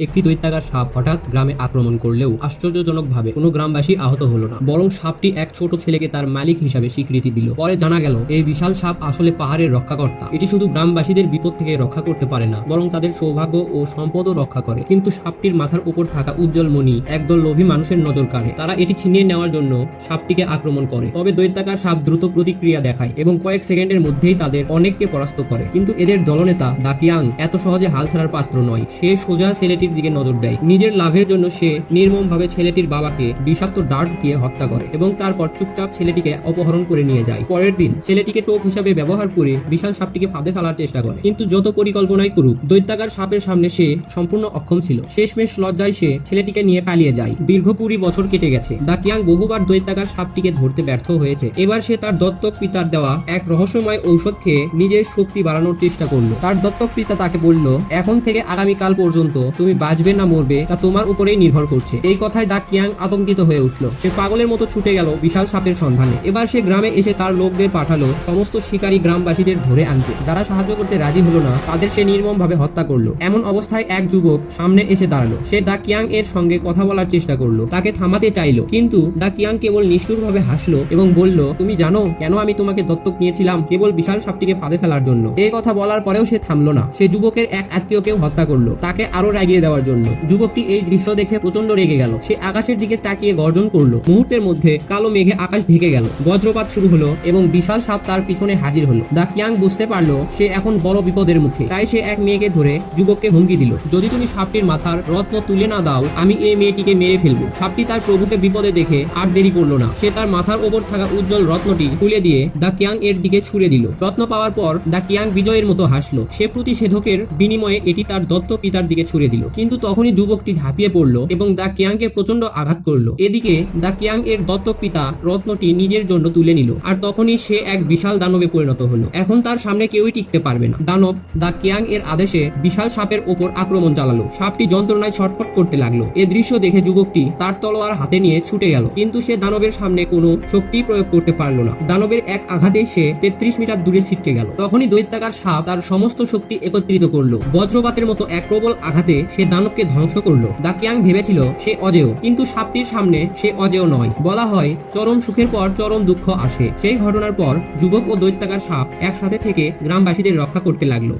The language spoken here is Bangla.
একটি দৈত্যাকার সাপ হঠাৎ গ্রামে আক্রমণ করলেও আশ্চর্যজনকভাবে কোনো গ্রামবাসী আহত হলো না, বরং সাপটি এক ছোট ছেলেকে তার মালিক হিসাবে স্বীকৃতি দিল। পরে জানা গেল এই বিশাল সাপ আসলে পাহাড়ের রক্ষাকর্তা। এটি শুধু গ্রামবাসীদের বিপদ থেকে রক্ষা করতে পারে না, বরং তাদের সৌভাগ্য ও সম্পদও রক্ষা করে। কিন্তু সাপটির মাথার উপর থাকা উজ্জ্বল মণি একদল লোভী মানুষের নজর কাড়ে। তারা এটি ছিনিয়ে নেওয়ার জন্য সাপটিকে আক্রমণ করে। তবে দৈত্যাকার সাপ দ্রুত প্রতিক্রিয়া দেখায় এবং কয়েক সেকেন্ডের মধ্যেই তাদের অনেককে পরাস্ত করে। কিন্তু এদের দলনেতা দাকিয়াং এত সহজে হাল ছাড়ার পাত্র নয়। সে সোজা ছেলেটির দিকে নজর দেয়। নিজের লাভের জন্য সে নির্মমভাবে ছেলেটির বাবাকে বিষাক্ত ডার্ট দিয়ে হত্যা করে এবং তারপর চুপচাপ ছেলেটিকে অপহরণ করে নিয়ে যায়। পরের দিন ছেলেটিকে টোপ হিসাবে ব্যবহার করে বিশাল সাপটিকে ফাঁদে ফেলার চেষ্টা করে, কিন্তু যত পরিকল্পনাই করুক দৈত্যাকার সাপের সামনে সে সম্পূর্ণ অক্ষম ছিল। শেষমেশ লজ্জায় সে ছেলেটিকে নিয়ে পালিয়ে যায়। দীর্ঘ 20 বছর কেটে গেছে। দাকিয়াং বহুবার দৈত্যাকার সাপটিকে ধরতে ব্যর্থ হয়েছে। এবার সে তার দত্তক পিতার দেওয়া এক রহস্যময় ঔষধ খেয়ে নিজের শক্তি বাড়ানোর চেষ্টা করলো। তার দত্তক পিতা তাকে বলল, এখন থেকে আগামীকাল পর্যন্ত তুমি বাঁচবে না মরবে তা তোমার উপরেই নির্ভর করছে। এই কথায় দাকিয়াং আতঙ্কিত হয়ে উঠল। সে পাগলের মতো ছুটে গেল বিশাল সাপের সন্ধানে। এবার সে গ্রামে এসে তার লোকদের পাঠালো সমস্ত শিকারী গ্রামবাসীদের ধরে আনতে। যারা সাহায্য করতে রাজি হলো না তাদের সে নির্মমভাবে হত্যা করলো। এমন অবস্থায় এক যুবক সামনে এসে দাঁড়ালো। সে দাকিয়াং এর সঙ্গে কথা বলার চেষ্টা করলো, তাকে থামাতে চাইলো, কিন্তু দাকিয়াং কেবল নিষ্ঠুরভাবে হাসলো এবং বলল, তুমি জানো কেন আমি তোমাকে দত্তক নিয়েছিলাম? কেবল বিশাল সাপটিকে ফাঁদে ফেলার জন্য। এই কথা বলার পরেও সে থামলো না। সে যুবকের এক আত্মীয়কেও হত্যা করলো, তাকে আরো রাগিয়ে দেওয়ার জন্য। যুবকটি এই দৃশ্য দেখে প্রচন্ড রেগে গেল। সে আকাশের দিকে তাকিয়ে গর্জন করলো। মুহূর্তের মধ্যে কালো মেঘে আকাশ ঢেকে গেল, বজ্রপাত শুরু হলো এবং বিশাল সাপ তার পিছনে হাজির হলো। দাকিয়াং বুঝতে পারলো সে এখন বড় বিপদের মুখে। তাই সে এক মেয়েকে ধরে যুবককে হুমকি দিল, যদি তুমি সাপটির মাথার রত্ন তুলে না দাও আমি এই মেয়েটিকে মেরে ফেলবো। সাপটি তার প্রভুকে বিপদে দেখে আর দেরি করলো না। সে তার মাথার ওপর থাকা উজ্জ্বল রত্নটি তুলে দিয়ে দাকিয়াং এর দিকে ছুড়ে দিল। রত্ন পাওয়ার পর দাকিয়াং বিজয়ের মতো হাসলো। সে প্রতিষেধকের বিনিময়ে এটি তার দত্ত পিতার দিকে ছুড়ে দিল, কিন্তু তখনই যুবকটি ঝাঁপিয়ে পড়লো এবং দাকিয়াংকে প্রচন্ড আঘাত করলো। এদিকে দাকিয়াং এর দত্তক পিতা রত্নটি নিজের জন্য তুলে নিল, আর তখনই সে এক বিশাল দানবে পরিণত হলো। এখন তার সামনে কেউই টিকতে পারবে না। দানব দাকিয়াং এর আদেশে বিশাল সাপের ওপর আক্রমণ চালালো। সাপটি যন্ত্রণায় ছটফট করতে লাগলো। এ দৃশ্য দেখে যুবকটি তার তলোয়ার হাতে নিয়ে ছুটে গেল, কিন্তু সে দানবের সামনে কোনো শক্তি প্রয়োগ করতে পারলো না। দানবের এক আঘাতে সে 33 মিটার দূরে ছিটকে গেল। তখনই দৈত্যাকার সাপ তার সমস্ত শক্তি একত্রিত করলো। বজ্রপাতের মতো এক প্রবল আঘাতে সে দানবকে ধ্বংস করলো। দাকিয়াং ভেবেছিল সে অজেয়, কিন্তু সাপটির সামনে সে অজেয় নয়। বলা হয় চরম সুখের পর চরম দুঃখ আসে। সেই ঘটনার পর যুবক ও দৈত্যাকার সাপ একসাথে থেকে গ্রামবাসীদের রক্ষা করতে লাগলো।